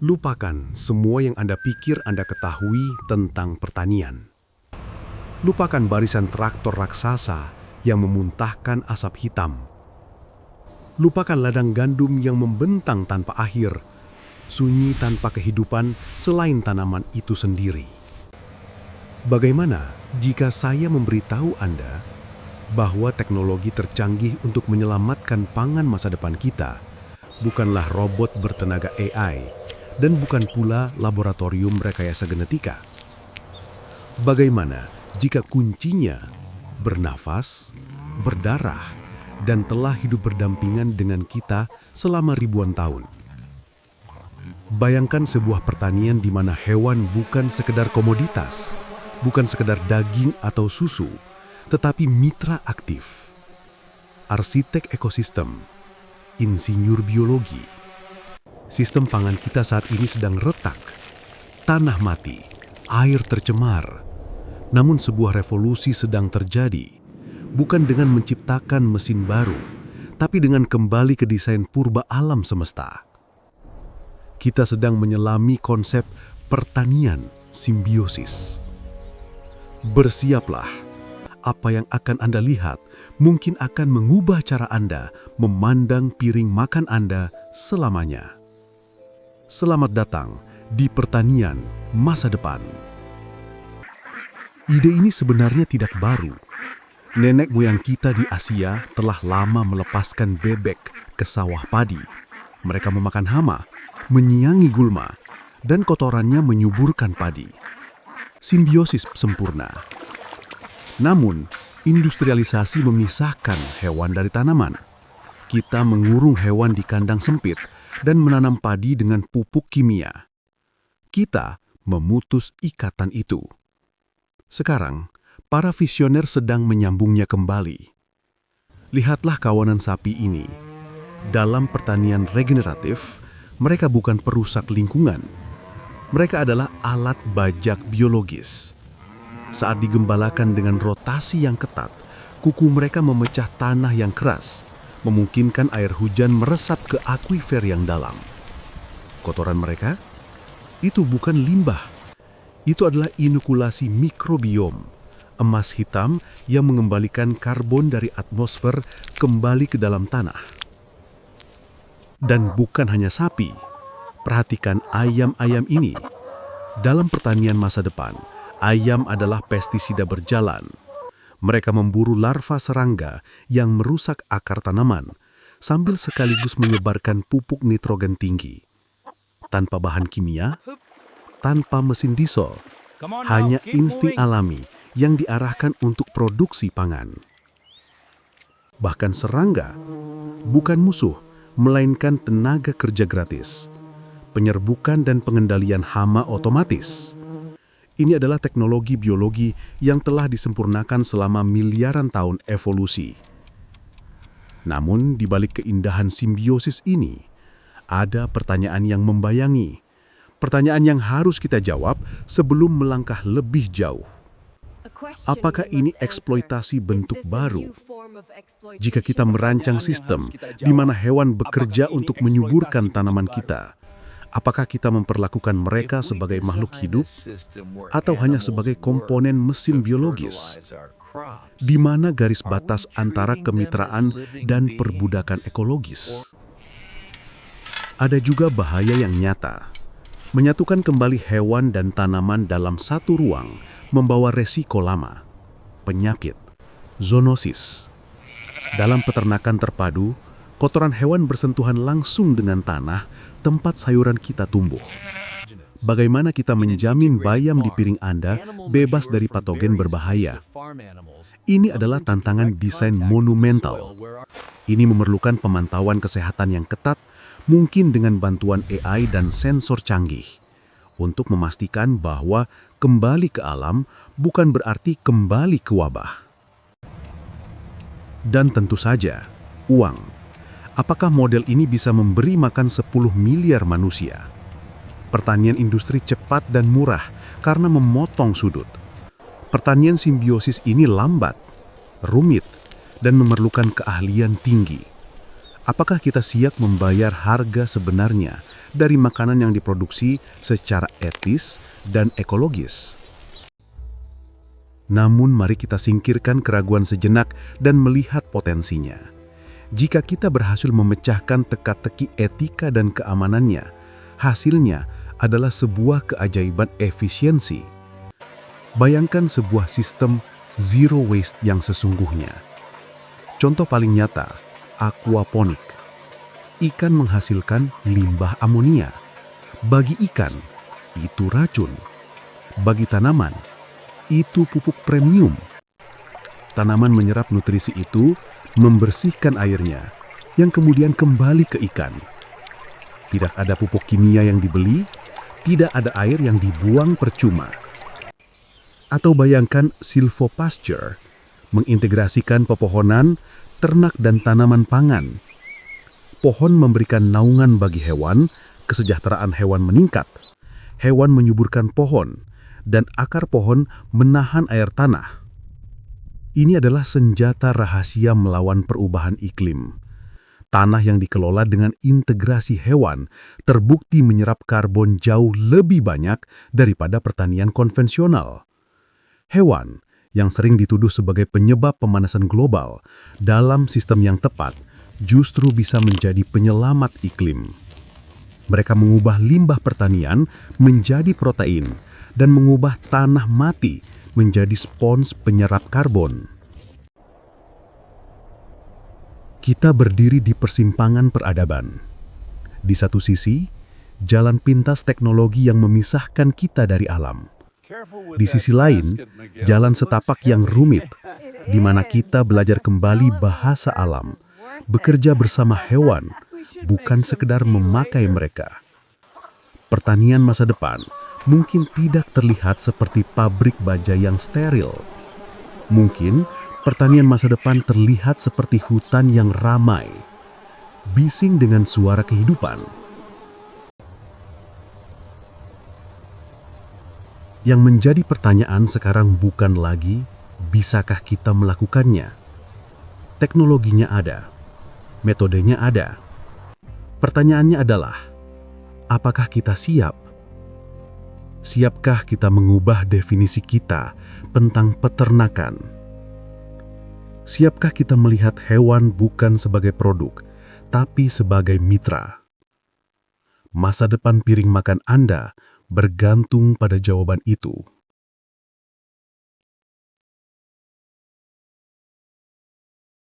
Lupakan semua yang Anda pikir Anda ketahui tentang pertanian. Lupakan barisan traktor raksasa yang memuntahkan asap hitam. Lupakan ladang gandum yang membentang tanpa akhir, sunyi tanpa kehidupan selain tanaman itu sendiri. Bagaimana jika saya memberitahu Anda bahwa teknologi tercanggih untuk menyelamatkan pangan masa depan kita bukanlah robot bertenaga AI dan bukan pula laboratorium rekayasa genetika? Bagaimana jika kuncinya bernafas, berdarah, dan telah hidup berdampingan dengan kita selama ribuan tahun? Bayangkan sebuah pertanian di mana hewan bukan sekedar komoditas, bukan sekedar daging atau susu, tetapi mitra aktif, arsitek ekosistem, insinyur biologi. Sistem pangan kita saat ini sedang retak, tanah mati, air tercemar. Namun sebuah revolusi sedang terjadi, bukan dengan menciptakan mesin baru, tapi dengan kembali ke desain purba alam semesta. Kita sedang menyelami konsep pertanian simbiosis. Bersiaplah, apa yang akan Anda lihat mungkin akan mengubah cara Anda memandang piring makan Anda selamanya. Selamat datang di pertanian masa depan. Ide ini sebenarnya tidak baru. Nenek moyang kita di Asia telah lama melepaskan bebek ke sawah padi. Mereka memakan hama, menyiangi gulma, dan kotorannya menyuburkan padi. Simbiosis sempurna. Namun, industrialisasi memisahkan hewan dari tanaman. Kita mengurung hewan di kandang sempit dan menanam padi dengan pupuk kimia. Kita memutus ikatan itu. Sekarang, para visioner sedang menyambungnya kembali. Lihatlah kawanan sapi ini. Dalam pertanian regeneratif, mereka bukan perusak lingkungan. Mereka adalah alat bajak biologis. Saat digembalakan dengan rotasi yang ketat, kuku mereka memecah tanah yang keras, memungkinkan air hujan meresap ke akuifer yang dalam. Kotoran mereka? Itu bukan limbah. Itu adalah inokulasi mikrobiom, emas hitam yang mengembalikan karbon dari atmosfer kembali ke dalam tanah. Dan bukan hanya sapi, perhatikan ayam-ayam ini. Dalam pertanian masa depan, ayam adalah pestisida berjalan. Mereka memburu larva serangga yang merusak akar tanaman, sambil sekaligus menyebarkan pupuk nitrogen tinggi. Tanpa bahan kimia, tanpa mesin diesel, hanya insting alami yang diarahkan untuk produksi pangan. Bahkan serangga bukan musuh, melainkan tenaga kerja gratis. Penyerbukan dan pengendalian hama otomatis. Ini adalah teknologi biologi yang telah disempurnakan selama miliaran tahun evolusi. Namun, di balik keindahan simbiosis ini, ada pertanyaan yang membayangi. Pertanyaan yang harus kita jawab sebelum melangkah lebih jauh. Apakah ini eksploitasi bentuk baru? Jika kita merancang sistem di mana hewan bekerja untuk menyuburkan tanaman kita, apakah kita memperlakukan mereka sebagai makhluk hidup atau hanya sebagai komponen mesin biologis? Di mana garis batas antara kemitraan dan perbudakan ekologis? Ada juga bahaya yang nyata. Menyatukan kembali hewan dan tanaman dalam satu ruang membawa resiko lama. Penyakit, zoonosis. Dalam peternakan terpadu, kotoran hewan bersentuhan langsung dengan tanah tempat sayuran kita tumbuh. Bagaimana kita menjamin bayam di piring Anda bebas dari patogen berbahaya? Ini adalah tantangan desain monumental. Ini memerlukan pemantauan kesehatan yang ketat, mungkin dengan bantuan AI dan sensor canggih, untuk memastikan bahwa kembali ke alam bukan berarti kembali ke wabah. Dan tentu saja, uang. Apakah model ini bisa memberi makan 10 miliar manusia? Pertanian industri cepat dan murah karena memotong sudut. Pertanian simbiosis ini lambat, rumit, dan memerlukan keahlian tinggi. Apakah kita siap membayar harga sebenarnya dari makanan yang diproduksi secara etis dan ekologis. Namun mari kita singkirkan keraguan sejenak dan melihat potensinya. Jika kita berhasil memecahkan teka-teki etika dan keamanannya, hasilnya adalah sebuah keajaiban efisiensi. Bayangkan sebuah sistem zero waste yang sesungguhnya. Contoh paling nyata, aquaponik. Ikan menghasilkan limbah amonia. Bagi ikan, itu racun. Bagi tanaman, itu pupuk premium. Tanaman menyerap nutrisi itu, membersihkan airnya, yang kemudian kembali ke ikan. Tidak ada pupuk kimia yang dibeli, tidak ada air yang dibuang percuma. Atau bayangkan silvopasture, mengintegrasikan pepohonan, ternak dan tanaman pangan. Pohon memberikan naungan bagi hewan, kesejahteraan hewan meningkat. Hewan menyuburkan pohon, dan akar pohon menahan air tanah. Ini adalah senjata rahasia melawan perubahan iklim. Tanah yang dikelola dengan integrasi hewan terbukti menyerap karbon jauh lebih banyak daripada pertanian konvensional. Hewan yang sering dituduh sebagai penyebab pemanasan global dalam sistem yang tepat justru bisa menjadi penyelamat iklim. Mereka mengubah limbah pertanian menjadi protein dan mengubah tanah mati menjadi spons penyerap karbon. Kita berdiri di persimpangan peradaban. Di satu sisi, jalan pintas teknologi yang memisahkan kita dari alam. Di sisi lain, jalan setapak yang rumit, di mana kita belajar kembali bahasa alam, bekerja bersama hewan, bukan sekedar memakai mereka. Pertanian masa depan mungkin tidak terlihat seperti pabrik baja yang steril. Mungkin pertanian masa depan terlihat seperti hutan yang ramai, bising dengan suara kehidupan. Yang menjadi pertanyaan sekarang bukan lagi, bisakah kita melakukannya? Teknologinya ada, metodenya ada. Pertanyaannya adalah, apakah kita siap? Siapkah kita mengubah definisi kita tentang peternakan? Siapkah kita melihat hewan bukan sebagai produk, tapi sebagai mitra? Masa depan piring makan Anda bergantung pada jawaban itu.